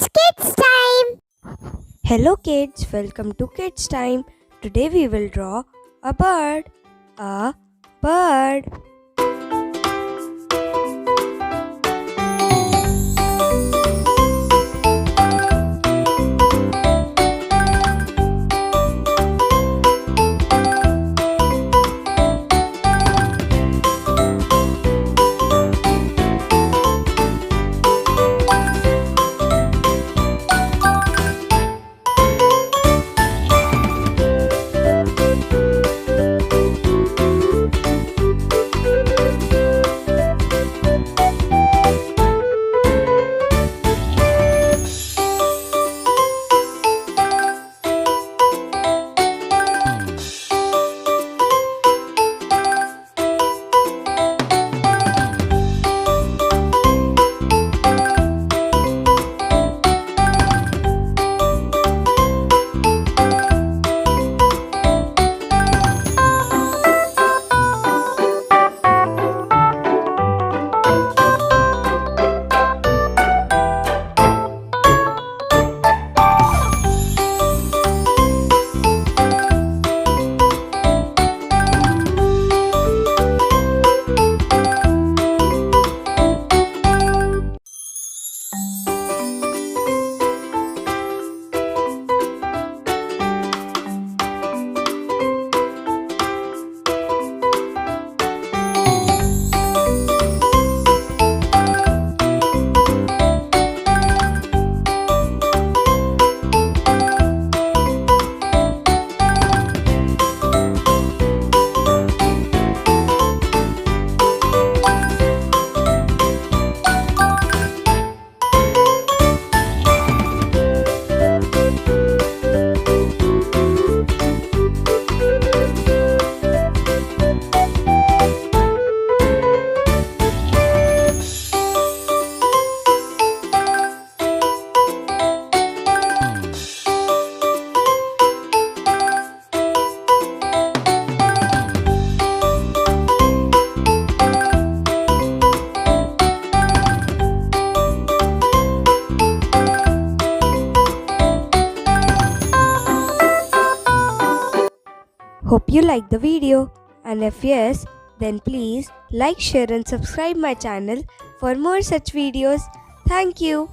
It's kids time. Hello kids, welcome to Kids Time. Today we will draw a bird. A bird. Hope you like the video, and if yes, then please like, share and subscribe my channel for more such videos. Thank you.